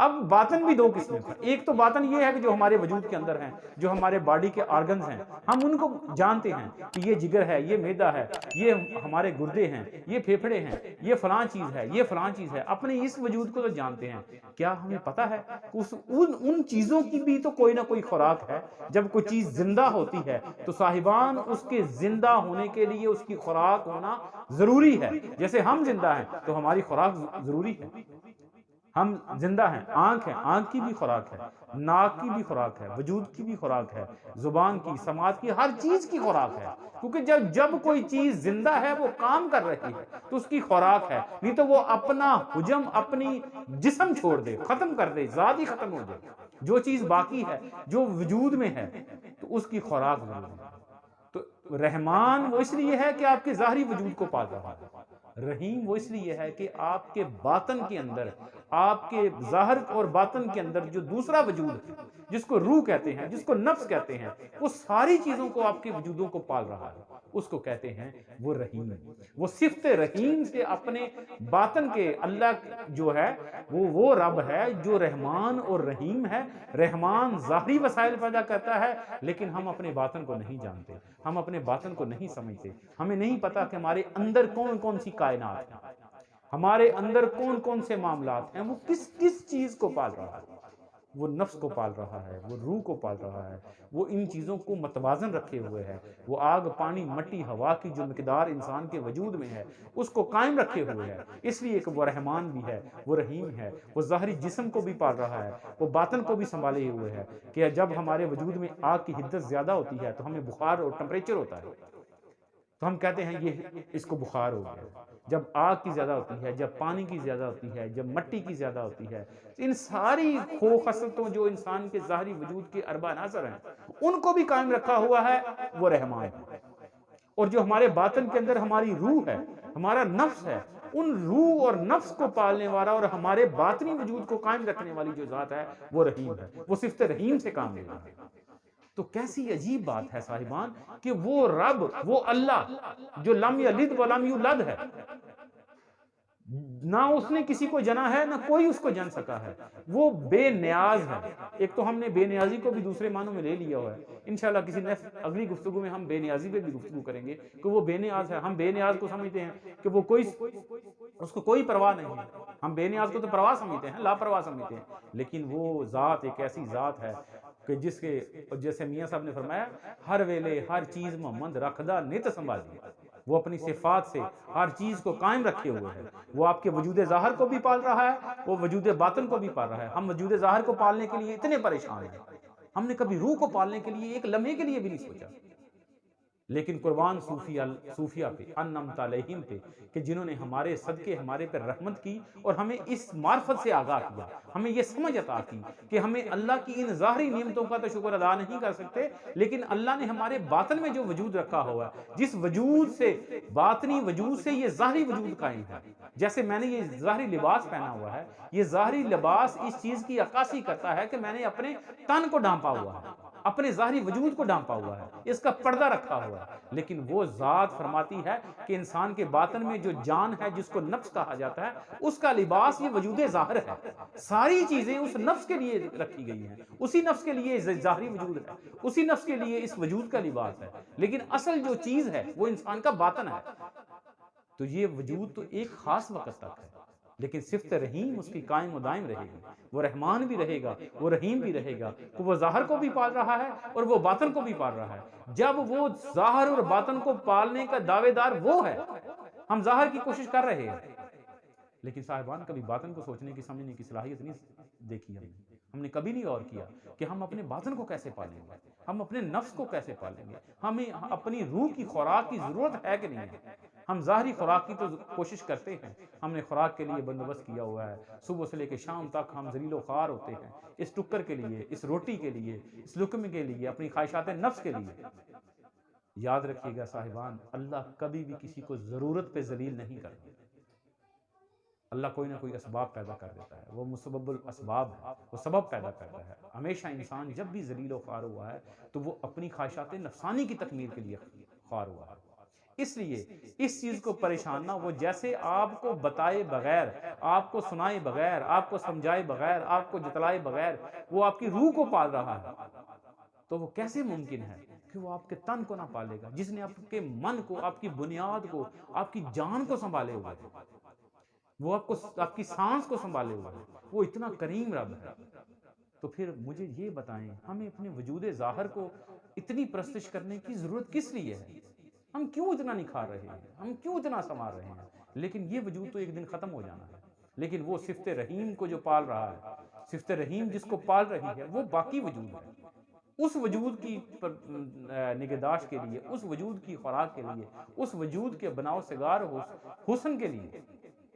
اب باطن بھی دو قسمیں ہیں. ایک تو باطن یہ ہے کہ جو ہمارے وجود کے اندر ہیں، جو ہمارے باڈی کے آرگنز ہیں، ہم ان کو جانتے ہیں کہ یہ جگر ہے، یہ معدہ ہے، یہ ہمارے گردے ہیں، یہ پھیپھڑے ہیں، یہ فلاں چیز ہے، یہ فلاں چیز ہے. اپنے اس وجود کو تو جانتے ہیں. کیا ہمیں پتہ ہے ان چیزوں کی بھی تو کوئی نہ کوئی خوراک ہے؟ جب کوئی چیز زندہ ہوتی ہے تو صاحبان اس کے زندہ ہونے کے لیے اس کی خوراک ہونا ضروری ہے. جیسے ہم زندہ ہیں تو ہماری خوراک ضروری ہے. ہم زندہ ہیں، آنکھ ہے، آنکھ کی بھی خوراک ہے، ناک کی بھی خوراک ہے، وجود کی بھی خوراک ہے، زبان کی، سماعت کی، ہر چیز کی خوراک ہے. کیونکہ جب کوئی چیز زندہ ہے وہ کام کر رہی ہے تو اس کی خوراک ہے. نہیں تو وہ اپنا حجم، اپنی جسم چھوڑ دے، ختم کر دے، ذات ہی ختم ہو جائے. جو چیز باقی ہے، جو وجود میں ہے، تو اس کی خوراک ضروری ہے. تو رحمان وہ اس لیے ہے کہ آپ کے ظاہری وجود کو پال رہا ہے. رحیم وہ اس لیے ہے کہ آپ کے باطن کے اندر، آپ کے ظاہر اور باطن کے اندر جو دوسرا وجود ہے، جس کو روح کہتے ہیں، جس کو نفس کہتے ہیں، وہ ساری چیزوں کو آپ کے وجودوں کو پال رہا ہے. اس کو کہتے ہیں وہ رحیم. وہ صفت رحیم سے اپنے باطن کے، اللہ جو ہے وہ رب ہے جو رحمان اور رحیم ہے. رحمان ظاہری وسائل پیدا کرتا ہے، لیکن ہم اپنے باطن کو نہیں جانتے، ہم اپنے باطن کو نہیں سمجھتے. ہمیں نہیں پتا کہ ہمارے اندر کون کون سی کائنات ہیں، ہمارے اندر کون کون سے معاملات ہیں. وہ کس کس چیز کو پال رہا ہے؟ وہ نفس کو پال رہا ہے، وہ روح کو پال رہا ہے. وہ ان چیزوں کو متوازن رکھے ہوئے ہے. وہ آگ، پانی، مٹی، ہوا کی جو مقدار انسان کے وجود میں ہے اس کو قائم رکھے ہوئے ہے. اس لیے کہ وہ رحمان بھی ہے، وہ رحیم ہے. وہ ظاہری جسم کو بھی پال رہا ہے، وہ باطن کو بھی سنبھالے ہوئے ہے. کہ جب ہمارے وجود میں آگ کی حدت زیادہ ہوتی ہے تو ہمیں بخار اور ٹمپریچر ہوتا ہے، تو ہم کہتے ہیں یہ اس کو بخار ہو گیا. جب آگ کی زیادہ ہوتی ہے، جب پانی کی زیادہ ہوتی ہے، جب مٹی کی زیادہ ہوتی ہے، ان ساری خصلتوں جو انسان کے ظاہری وجود کے اربع عناصر ہیں ان کو بھی قائم رکھا ہوا ہے وہ رحمان ہے. اور جو ہمارے باطن کے اندر ہماری روح ہے، ہمارا نفس ہے، ان روح اور نفس کو پالنے والا اور ہمارے باطنی وجود کو قائم رکھنے والی جو ذات ہے وہ رحیم ہے. وہ صفت رحیم سے کام لے رہا ہے. تو کیسی عجیب بات ہے صاحبان کہ وہ رب، وہ اللہ جو لم یلد ولم یولد ہے، نہ اس نے کسی کو جنا ہے، نہ کوئی اس کو جن سکا ہے. وہ بے نیاز ہے. ایک تو ہم نے بے نیازی کو بھی دوسرے معنوں میں لے لیا ہوا ہے. انشاءاللہ کسی اگلی گفتگو میں ہم بے نیازی پہ بھی گفتگو کریں گے کہ وہ بے نیاز ہے. ہم بے نیاز کو سمجھتے ہیں کہ وہ اس کو کوئی پرواہ نہیں ہے. ہم بے نیاز کو تو پرواہ سمجھتے ہیں، لاپرواہ سمجھتے ہیں. لیکن وہ ذات ایک ایسی ذات ہے کہ جس کے، جیسے میاں صاحب نے فرمایا، ہر ویلے ہر چیز محمد رکھدہ نت سنبھالی. وہ اپنی صفات سے ہر چیز کو قائم رکھے ہوئے ہیں. وہ آپ کے وجود ظاہر کو بھی پال رہا ہے، وہ وجود باطن کو بھی پال رہا ہے. ہم وجود ظاہر کو پالنے کے لیے اتنے پریشان ہیں، ہم نے کبھی روح کو پالنے کے لیے ایک لمحے کے لیے بھی نہیں سوچا. لیکن قربان صوفیہ پہ، انعمت علیہم پہ، کہ جنہوں نے ہمارے صدقے ہمارے پر رحمت کی اور ہمیں اس معرفت سے آگاہ کیا، ہمیں یہ سمجھ عطا کی کہ ہمیں اللہ کی ان ظاہری نعمتوں کا تو شکر ادا نہیں کر سکتے، لیکن اللہ نے ہمارے باطن میں جو وجود رکھا ہوا ہے، جس وجود سے، باطنی وجود سے یہ ظاہری وجود قائم ہے. جیسے میں نے یہ ظاہری لباس پہنا ہوا ہے، یہ ظاہری لباس اس چیز کی عکاسی کرتا ہے کہ میں نے اپنے تن کو ڈھانپا ہوا ہے، اپنے ظاہری وجود کو ڈھانپا ہوا ہے، اس کا پردہ رکھا ہوا ہے. لیکن وہ ذات فرماتی ہے کہ انسان کے باطن میں جو جان ہے، جس کو نفس کہا جاتا ہے، اس کا لباس یہ وجود ظاہر ہے. ساری چیزیں اس نفس کے لیے رکھی گئی ہیں، اسی نفس کے لیے ظاہری وجود ہے، اسی نفس کے لیے اس وجود کا لباس ہے. لیکن اصل جو چیز ہے وہ انسان کا باطن ہے. تو یہ وجود تو ایک خاص وقت تک ہے، لیکن صفت رحیم اس کی قائم و دائم رہے گی. وہ رحمان بھی رہے گا، وہ رحیم بھی رہے گا. کہ وہ ظاہر کو بھی پال رہا ہے اور وہ باطن کو بھی پال رہا ہے. جب وہ ظاہر اور باطن کو پالنے کا دعوے دار وہ ہے، ہم ظاہر کی کوشش کر رہے ہیں، لیکن صاحبان کبھی باطن کو سوچنے کی، سمجھنے کی صلاحیت نہیں دیکھی ہم نے کبھی نہیں غور کیا کہ ہم اپنے باطن کو کیسے پالیں گے، ہم اپنے نفس کو کیسے پالیں گے، ہمیں اپنی روح کی خوراک کی ضرورت ہے کہ نہیں ہے. ہم ظاہری خوراک کی تو کوشش کرتے ہیں، ہم نے خوراک کے لیے بندوبست کیا ہوا ہے. صبح سے لے کے شام تک ہم ذلیل و خوار ہوتے ہیں اس ٹکر کے لیے، اس روٹی کے لیے، اس لقمے کے لیے، اپنی خواہشات نفس کے لیے. یاد رکھیے گا صاحبان، اللہ کبھی بھی کسی کو ضرورت پہ ذلیل نہیں کرتا. اللہ کوئی نہ کوئی اسباب پیدا کر دیتا ہے، وہ مسبب الاسباب ہے، وہ سبب پیدا کرتا ہے. ہمیشہ انسان جب بھی ذلیل و خوار ہوا ہے تو وہ اپنی خواہشات نفسانی کی تکمیل کے لیے خوار ہوا ہے. اس لیے اس چیز کو پریشان نہ، وہ جیسے آپ کو بتائے بغیر، آپ کو سنائے بغیر، آپ کو سمجھائے بغیر، آپ کو جتلائے بغیر وہ آپ کی روح کو پال رہا ہے، تو وہ کیسے ممکن ہے کہ وہ آپ کے تن کو نہ پالے گا، جس نے آپ کے من کو، آپ کی بنیاد کو، آپ کی جان کو سنبھالے ہوئے ہے، وہ آپ کی سانس کو سنبھالے ہوئے ہے، وہ اتنا کریم رب ہے۔ تو پھر مجھے یہ بتائیں، ہمیں اپنے وجود ظاہر کو اتنی پرستش کرنے کی ضرورت کس لیے ہے؟ ہم کیوں اتنا نکھار رہے ہیں؟ ہم کیوں اتنا سنوار رہے ہیں؟ لیکن یہ وجود تو ایک دن ختم ہو جانا ہے، لیکن وہ صفت رحیم کو جو پال رہا ہے، صفت رحیم جس کو پال رہی ہے، وہ باقی وجود ہے۔ اس وجود کی نگہداشت کے لیے، اس وجود کی خوراک کے لیے، اس وجود کے بناؤ سگار حسن کے لیے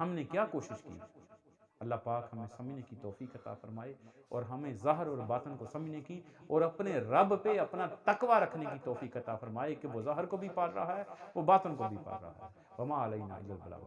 ہم نے کیا کوشش کی؟ اللہ پاک ہمیں سمجھنے کی توفیق عطا فرمائے، اور ہمیں ظاہر اور باطن کو سمجھنے کی اور اپنے رب پہ اپنا تقوی رکھنے کی توفیق عطا فرمائے کہ وہ ظاہر کو بھی پال رہا ہے، وہ باطن کو بھی پال رہا ہے۔ وما علینا الا البلاغ۔